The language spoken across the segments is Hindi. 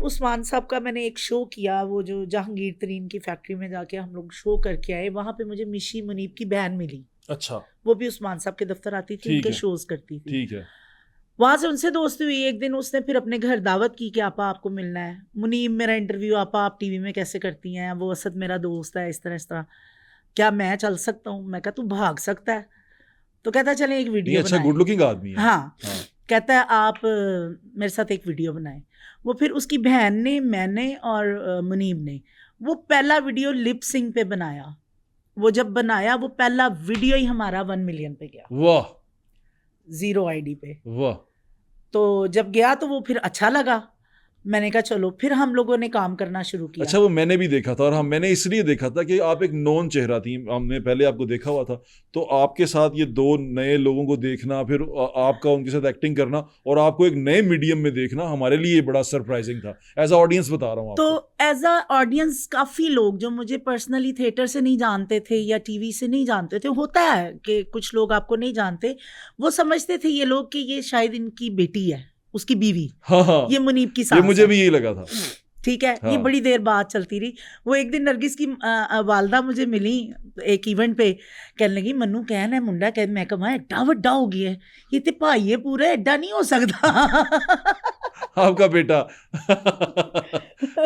उस्मान साहब का मैंने एक शो किया, वो जो जहांगीर तरीन की फैक्ट्री में जाके हम लोग शो करके आए, वहाँ पे मुझे मिशी मुनीब की बहन मिली। अच्छा, वो भी उस्मान साहब के दफ्तर आती थी, उनके शोज करती थी। ठीक है। वहां से उनसे दोस्ती हुई। एक दिन उसने फिर अपने घर दावत की कि आपा आपको मिलना है, मुनीब मेरा इंटरव्यू आपा आप टीवी में कैसे करती हैं, वो असद मेरा दोस्त है, इस तरह क्या मैं चल सकता हूँ? मैं कहा तू भाग सकता है? तो कहता चले एक वीडियो अच्छा, गुड लुकिंग आदमी है। हाँ, कहता है आप मेरे साथ एक वीडियो बनाएं। वो फिर उसकी बहन ने, मैंने और मुनीब ने वो पहला वीडियो लिप सिंग पे बनाया। वो जब बनाया वो पहला वीडियो ही हमारा 1 मिलियन पे गया। वाह, 0 आईडी पे। वाह। तो जब गया तो वो फिर अच्छा लगा। मैंने कहा चलो, फिर हम लोगों ने काम करना शुरू किया। अच्छा, वो मैंने भी देखा था, और मैंने इसलिए देखा था कि आप एक नॉन चेहरा थी, हमने पहले आपको देखा हुआ था, तो आपके साथ ये 2 नए लोगों को देखना, फिर आपका उनके साथ एक्टिंग करना और आपको एक नए मीडियम में देखना हमारे लिए बड़ा सरप्राइजिंग था। एज अ ऑडियंस बता रहा हूँ आपको। तो एज अ ऑडियंस काफ़ी लोग जो मुझे पर्सनली थिएटर से नहीं जानते थे या टीवी से नहीं जानते थे, होता है कि कुछ लोग आपको नहीं जानते, वो समझते थे ये लोग कि ये शायद इनकी बेटी है, उसकी बीवी। हाँ, ये मुनीब की सास ये मुझे भी यही लगा था। ठीक है। हाँ। ये बड़ी देर बात चलती रही। वो एक दिन नरगिस की वालदा मुझे मिली एक इवेंट पे, कहने लगी मन्नू कहना है मुंडा कह, मैं कहा एड्डा वड्डा हो गया है ये, तो भाई है पूरा, एड्डा नहीं हो सकता। आपका बेटा।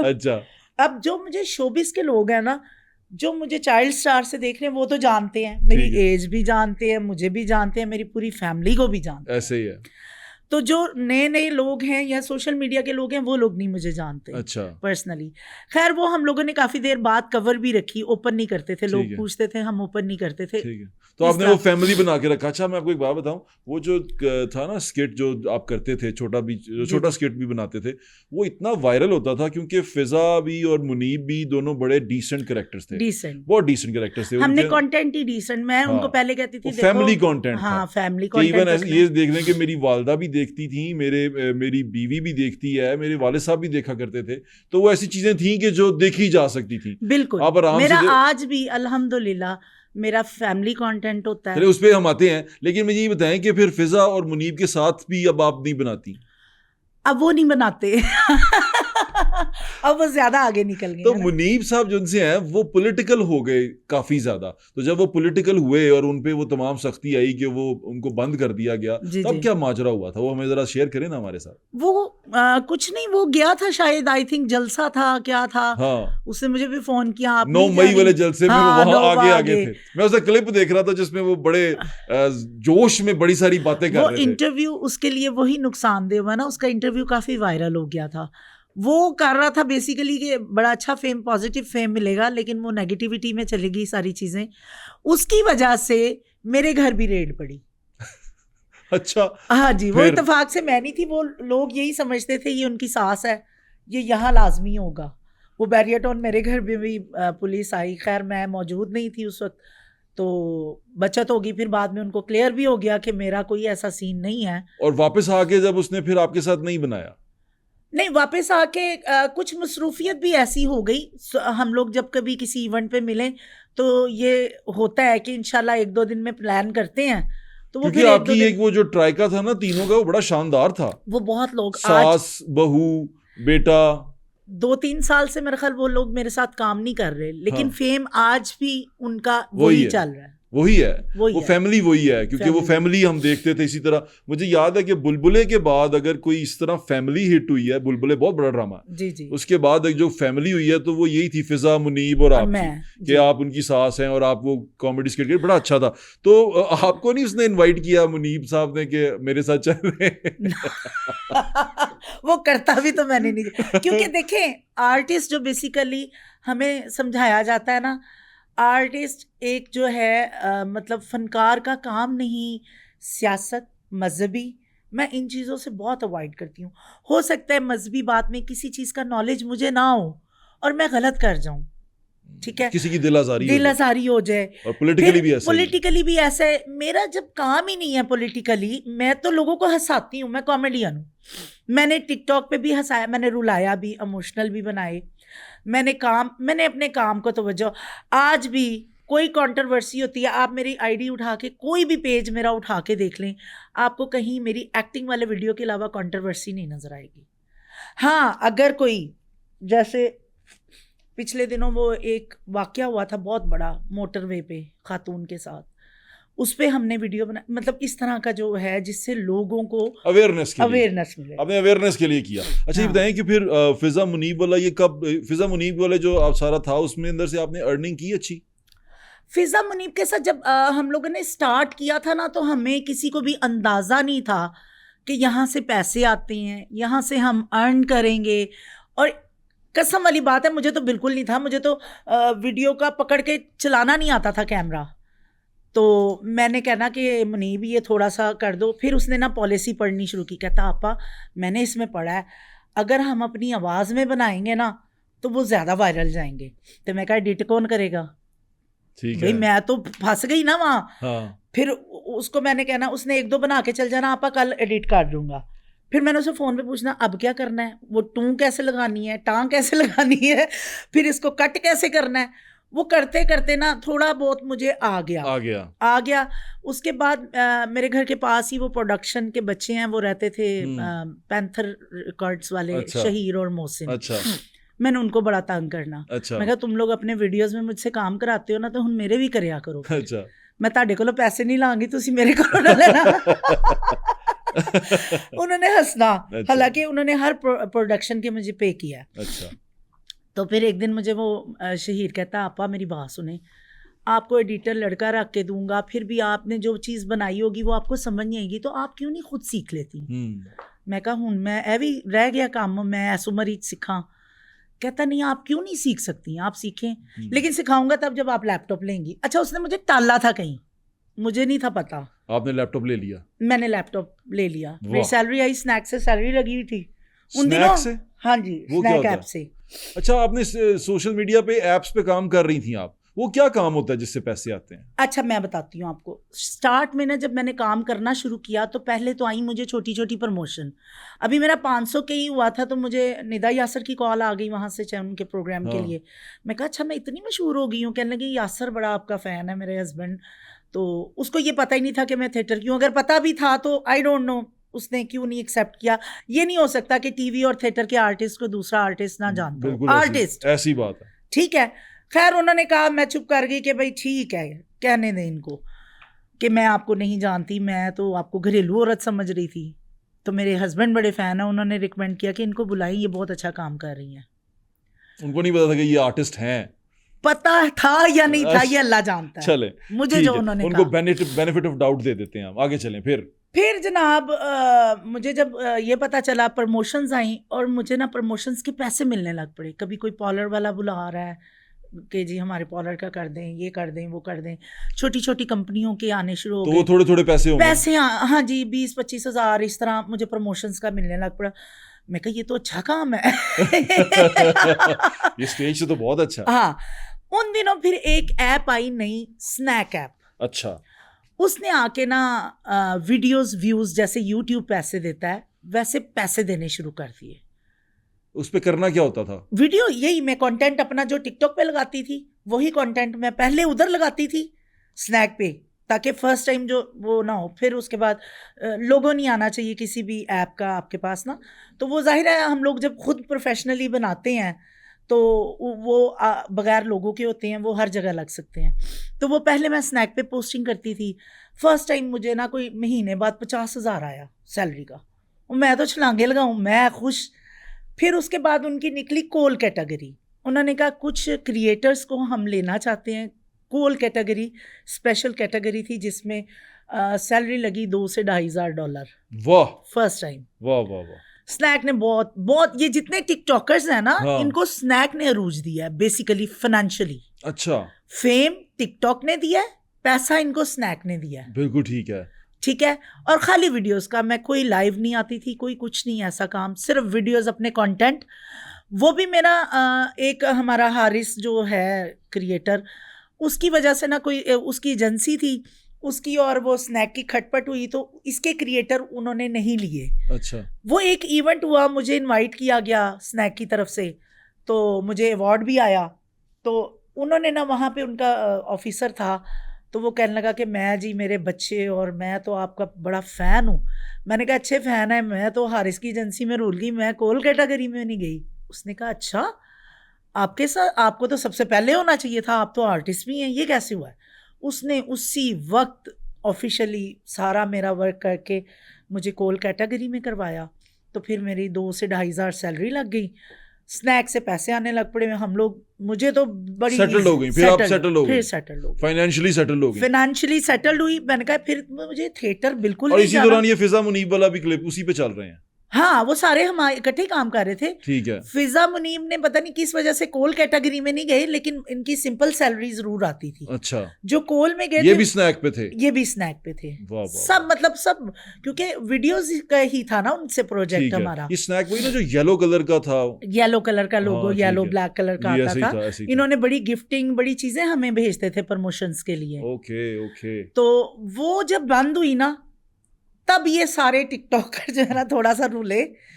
अच्छा। अब जो मुझे शोबिस के लोग हैं ना, जो मुझे चाइल्ड स्टार से देख रहे हैं, वो तो जानते हैं, मेरी एज भी जानते हैं, मुझे भी जानते हैं, मेरी पूरी फैमिली को भी जानते हैं। ऐसे ही है। तो जो नए नए लोग हैं या सोशल मीडिया के लोग हैं, वो लोग नहीं मुझे जानते अच्छा, पर्सनली। खैर वो हम लोगों ने काफी देर बाद कवर भी रखी, ओपन नहीं करते थे, लोग पूछते थे, हम ओपन नहीं करते थे। ठीक है। तो आपने वो फैमिली बना के रखा। अच्छा, मैं आपको एक बात बताऊं, वो जो था ना स्किट जो आप करते थे, छोटा स्किट भी बनाते थे, वो इतना वायरल होता था क्योंकि फिजा भी और मुनीब भी दोनों बड़े डिसेंट कैरेक्टर्स थे, बहुत डिसेंट कैरेक्टर्स थे। हमने कंटेंट ही डिसेंट, मैं उनको पहले कहती थी फैमिली कंटेंट था। हाँ, फैमिली कंटेंट। इवन ये देखने के मेरी वालदा भी देखती थी, मेरी बीवी भी देखती है, मेरे वालिद साहब भी देखा करते थे, तो वो ऐसी चीजें थी कि जो देखी जा सकती थी। बिल्कुल, आप आराम मेरा से आज भी अल्हम्दुलिल्लाह मेरा फैमिली कंटेंट होता है। उस पे हम आते हैं, लेकिन मुझे ये बताएं कि फिर फिजा और मुनीब के साथ भी अब आप नहीं बनाती? अब वो नहीं बनाते। अब वो ज्यादा आगे निकल गए। तो मुनीब साहब जो उनसे हैं वो पॉलिटिकल हो गए काफी ज्यादा, तो जब वो पॉलिटिकल हुए और उनपे वो तमाम सख्ती आई कि वो उनको बंद कर दिया गया, तब क्या माजरा हुआ था, वो हमें जरा शेयर करें ना हमारे साथ। वो कुछ नहीं, वो गया था शायद, आई थिंक जल्सा था, क्या था। हाँ, उसने मुझे भी फोन किया, आप 9 मई वाले जलसे में वो वहां आगे थे। मैं उसका क्लिप देख रहा था जिसमें वो बड़े जोश में बड़ी सारी बातें कर रहे थे। वो इंटरव्यू उसके लिए वही नुकसानदेह हुआ ना, उसका इंटरव्यू काफी वायरल हो गया था। वो कर रहा था बेसिकली कि बड़ा अच्छा फेम, पॉजिटिव फेम मिलेगा, लेकिन वो नेगेटिविटी में चली गई सारी चीजें। उसकी वजह से मेरे घर भी रेड पड़ी। अच्छा, हाँ जी, वो इत्तेफाक से मैं नहीं थी, वो लोग यही समझते थे ये उनकी सास है, ये यहाँ लाजमी होगा। वो बैरियर टाउन मेरे घर में भी पुलिस आई, खैर मैं मौजूद नहीं थी उस वक्त, तो बचत होगी। फिर बाद में उनको क्लियर भी हो गया कि मेरा कोई ऐसा सीन नहीं है। और वापस आके जब उसने फिर आपके साथ नहीं बनाया? नहीं, वापस आके कुछ मसरूफियत भी ऐसी हो गई। हम लोग जब कभी किसी इवेंट पे मिलें तो ये होता है कि इंशाल्लाह 1-2 दिन में प्लान करते हैं, तो वो क्योंकि आपकी एक वो जो ट्राइका था ना तीनों का, वो बड़ा शानदार था। वो बहुत लोग, सास, बहू, बेटा, 2-3 साल से मेरे ख्याल वो लोग मेरे साथ काम नहीं कर रहे, लेकिन फेम आज भी उनका वही चल रहा है। वही है, वो फैमिली वही है, क्योंकि वो फैमिली हम देखते थे। इसी तरह मुझे याद है कि बुलबुले के बाद अगर कोई इस तरह फैमिली हिट हुई है, बुलबुले बहुत बड़ा ड्रामा जी जी, उसके बाद जो फैमिली हुई है तो वो यही थी, फिजा, मुनीब और आप, कि आप उनकी सास हैं और आप वो कॉमेडी स्किट, बड़ा अच्छा था। तो आपको नहीं उसने इनवाइट किया मुनीब साहब ने कि मेरे साथ चल रहे? वो करता भी तो मैंने नहीं, क्योंकि देखें आर्टिस्ट जो बेसिकली हमें समझाया जाता है ना, आर्टिस्ट एक जो है मतलब फनकार का काम नहीं, सियासत, मजहबी, मैं इन चीज़ों से बहुत अवॉइड करती हूँ। हो सकता है मजहबी बात में किसी चीज़ का नॉलेज मुझे ना हो और मैं गलत कर जाऊँ, ठीक है, किसी की दिल आजारी हो जाए। और पॉलिटिकली भी ऐसा है। मेरा जब काम ही नहीं है पॉलिटिकली, मैं तो लोगों को हंसाती हूँ, मैं कॉमेडियन हूँ। मैंने टिकटॉक पे भी हंसाया, मैंने रुलाया भी, इमोशनल भी बनाए, मैंने अपने काम को तवज्जो। आज भी कोई कंट्रोवर्सी होती है, आप मेरी आईडी उठा के, कोई भी पेज मेरा उठा के देख लें, आपको कहीं मेरी एक्टिंग वाले वीडियो के अलावा कंट्रोवर्सी नहीं नजर आएगी। हाँ, अगर कोई जैसे पिछले दिनों वो एक वाकया हुआ था बहुत बड़ा मोटरवे पे खातून के साथ, उस पे हमने वीडियो बना, मतलब इस तरह का जो है जिससे लोगों को अवेयरनेस मिले। आपने अवेयरनेस के लिए किया। अच्छा, ये हाँ। बताएं कि फिर फिजा मुनीब वाला, ये कब फिजा मुनीब वाले जो आप सारा था उसमें अंदर से आपने अर्निंग की अच्छी? फिजा मुनीब के साथ जब हम लोगों ने स्टार्ट किया था ना, तो हमें किसी को भी अंदाजा नहीं था कि यहाँ से पैसे आते हैं, यहाँ से हम अर्न करेंगे। और कसम वाली बात है, मुझे तो बिल्कुल नहीं था, मुझे तो वीडियो का पकड़ के चलाना नहीं आता था कैमरा। तो मैंने कहना कि मुनीब ये थोड़ा सा कर दो। फिर उसने ना पॉलिसी पढ़नी शुरू की, कहता आपा मैंने इसमें पढ़ा है अगर हम अपनी आवाज़ में बनाएंगे ना तो वो ज़्यादा वायरल जाएंगे। तो मैं कहा एडिट कौन करेगा? ठीक भाई है। मैं तो फंस गई ना वहाँ। हाँ। फिर उसको मैंने कहना, उसने एक दो बना के चल जाना, आपा कल एडिट कर दूंगा। फिर मैंने उसे फ़ोन पे पूछना अब क्या करना है, वो टू कैसे लगानी है, टांग कैसे लगानी है, फिर इसको कट कैसे करना है। वो करते करते ना थोड़ा बहुत मुझे आ गया। उसके बाद मेरे घर के पास ही वो प्रोडक्शन के बच्चे हैं, वो रहते थे पैंथर रिकॉर्ड्स वाले। अच्छा। शहीर और मोहसिन। अच्छा। मैंने उनको बड़ा तंग करना। अच्छा। मैं कहा तुम लोग अपने वीडियोस में मुझसे काम कराते हो ना, तो हम मेरे भी करया करो। अच्छा। मैं ताड़े कोलों पैसे नहीं लांगी, तुसी मेरे कोलों ना लेना। उन्होंने हंसना। अच्छा। हालांकि उन्होंने हर प्रोडक्शन के मुझे पे किया। अच्छा। तो फिर एक दिन मुझे वो शहीर कहता आपा मेरी बात सुने, आपको एडिटर लड़का रख के दूंगा, फिर भी आपने जो चीज़ बनाई होगी वो आपको समझ नहीं आएगी, तो आप क्यों नहीं खुद सीख लेती? मैं कहा हूँ मैं ए भी रह गया काम, मैं ऐसो मरीज सीखा। कहता नहीं आप क्यों नहीं सीख सकती, आप सीखें, लेकिन सिखाऊंगा तब जब आप लैपटॉप लेंगी। अच्छा, उसने मुझे टाला था कहीं, मुझे नहीं था पता। आपने लैपटॉप ले लिया? मैंने लैपटॉप ले लिया। मेरी सैलरी आई, स्नैक से सैलरी लगी हुई थी उन स्नैक दिनों से? हाँ जी, स्नैक ऐप से। अच्छा, आपने सोशल मीडिया पे एप्स पे काम कर रही थी आप, वो क्या काम होता है जिससे पैसे आते हैं? अच्छा, मैं बताती हूँ आपको। स्टार्ट में ना जब मैंने काम करना शुरू किया तो पहले तो आई मुझे छोटी छोटी प्रमोशन। अभी मेरा 500 के ही हुआ था तो मुझे निदा यासर की कॉल आ गई वहाँ से, चाहे उनके प्रोग्राम के लिए। मैं कहा अच्छा मैं इतनी मशहूर हो गई हूँ। कहने लगी यासर बड़ा आपका फ़ैन है, मेरे हस्बैंड। तो उसको ये पता ही नहीं था कि मैं थिएटर की हूँ। अगर पता भी था तो आई डोंट नो उसने क्यों नहीं एक्सेप्ट किया। ये नहीं हो सकता कि टीवी और थिएटर के आर्टिस्ट को दूसरा आर्टिस्ट ना जानता हो। आर्टिस्ट ऐसी बात है, ठीक है। खैर उन्होंने कहा, मैं चुप कर गई कि भाई ठीक है, कहने दें इनको कि मैं आपको नहीं जानती, मैं तो आपको घरेलू औरत समझ रही थी। तो मेरे हस्बैंड बड़े फ़ैन हैं, उन्होंने रिकमेंड किया कि इनको बुलाएं, ये बहुत अच्छा काम कर रही हैं। उनको नहीं पता था कि ये आर्टिस्ट हैं? पता था या नहीं था ये अल्लाह जानता है। चले, मुझे जो उन्होंने उनको कहा, बेनिफिट ऑफ डाउट दे देते हैं हम। आगे चलें। फिर जनाब मुझे जब ये पता चला, प्रमोशंस आई और मुझे ना प्रमोशंस के पैसे मिलने लग पड़े। कभी कोई पार्लर वाला बुला रहा है कि जी हमारे पार्लर का कर दें, ये कर दें, वो कर दें। छोटी छोटी कंपनियों के आने शुरू हो गए, तो थोड़े थोड़े पैसे हाँ जी, 20-25 हज़ार इस तरह मुझे प्रमोशंस का मिलने लग पड़ा। मैं कहा ये तो अच्छा काम है। ये स्टेज से तो बहुत अच्छा। हाँ, उन दिनों फिर एक ऐप आई नई, स्नैक ऐप। अच्छा। उसने आके ना वीडियोस व्यूज जैसे यूट्यूब पैसे देता है वैसे पैसे देने शुरू कर दिए। उस पे करना क्या होता था? वीडियो यही, मैं कंटेंट अपना जो टिकटॉक पे लगाती थी वही कंटेंट मैं पहले उधर लगाती थी स्नैक पे, ताकि फर्स्ट टाइम जो वो ना हो। फिर उसके बाद लोगो नहीं आना चाहिए किसी भी ऐप का आपके पास ना। तो वो जाहिर है हम लोग जब खुद प्रोफेशनली बनाते हैं तो वो बगैर लोगों के होते हैं, वो हर जगह लग सकते हैं। तो वो पहले मैं स्नैक पे पोस्टिंग करती थी। फर्स्ट टाइम मुझे ना कोई महीने बाद 50,000 आया सैलरी का। मैं तो छलांगे लगाऊं, मैं खुश। फिर उसके बाद उनकी निकली कोल कैटेगरी। उन्होंने कहा कुछ क्रिएटर्स को हम लेना चाहते हैं। कोल कैटेगरी स्पेशल कैटेगरी थी जिसमें सैलरी लगी $2,000 से $2,500। वाह, फर्स्ट टाइम। वाह वाह वाह। स्नैक ने बहुत बहुत, ये जितने टिकटॉकर्स हैं ना, हाँ। इनको स्नैक ने अरूज दिया है बेसिकली फाइनेंशियली। अच्छा, फेम टिकटॉक ने दिया है, पैसा इनको स्नैक ने दिया है। बिल्कुल ठीक है, ठीक है। और खाली वीडियोस का, मैं कोई लाइव नहीं आती थी, कोई कुछ नहीं ऐसा काम, सिर्फ वीडियोस अपने कंटेंट। वो भी मेरा एक हमारा हारिस जो है क्रिएटर, उसकी वजह से ना कोई उसकी एजेंसी थी उसकी, और वो स्नैक की खटपट हुई तो इसके क्रिएटर उन्होंने नहीं लिए। अच्छा। वो एक इवेंट हुआ, मुझे इनवाइट किया गया स्नैक की तरफ से, तो मुझे अवार्ड भी आया। तो उन्होंने ना वहाँ पे उनका ऑफिसर था, तो वो कहने लगा कि मैं जी मेरे बच्चे और मैं तो आपका बड़ा फ़ैन हूँ। मैंने कहा अच्छे फ़ैन है, मैं तो हारिस की एजेंसी में रोल गई, मैं कोल कैटेगरी में नहीं गई। उसने कहा अच्छा, आपके साथ आपको तो सबसे पहले होना चाहिए था, आप तो आर्टिस्ट भी हैं, ये कैसे हुआ है? उसने उसी वक्त ऑफिशियली सारा मेरा वर्क करके मुझे कोल कैटेगरी में करवाया। तो फिर मेरी 2 से 2,500 सैलरी लग गई, स्नैक से पैसे आने लग पड़े। हम लोग, मुझे तो बड़ी सेटल्ड हो गई, फिर आप सेटल हो गई, फिर सेटल हो गई, फाइनेंशियली सेटल हो गई, फाइनेंशियली सेटल्ड हुई। मैंने कहा फिर मुझे थिएटर बिल्कुल और नहीं इसी जाना। दौरान ये फिजा मुनीब वाला भी क्लिप उसी पे चल रहे हैं। हाँ, वो सारे हम इकट्ठे काम कर रहे थे। ठीक है। फिजा मुनीब ने पता नहीं किस वजह से कोल कैटेगरी में नहीं गए, लेकिन इनकी सिंपल सैलरी जरूर आती थी। अच्छा, जो कोल में गए ये थे भी स्नैक पे थे, ये भी स्नैक पे थे। वाह वाह, सब मतलब सब, क्योंकि वीडियोस का ही था ना उनसे प्रोजेक्ट ठीक है। हमारा। ये स्नैक वही ना जो येलो कलर का था, येलो कलर का लोगो, हाँ, ठीक येलो है। ब्लैक कलर का ये आता ऐसे ही था। था, ऐसे ही था। इन्होंने बड़ी गिफ्टिंग, बड़ी चीजें हमें भेजते थे प्रमोशंस के लिए। Okay okay. तो वो जब बंद हुई ना, तब ये सारे टिकटॉकर जो है ना थोड़ा सा रुले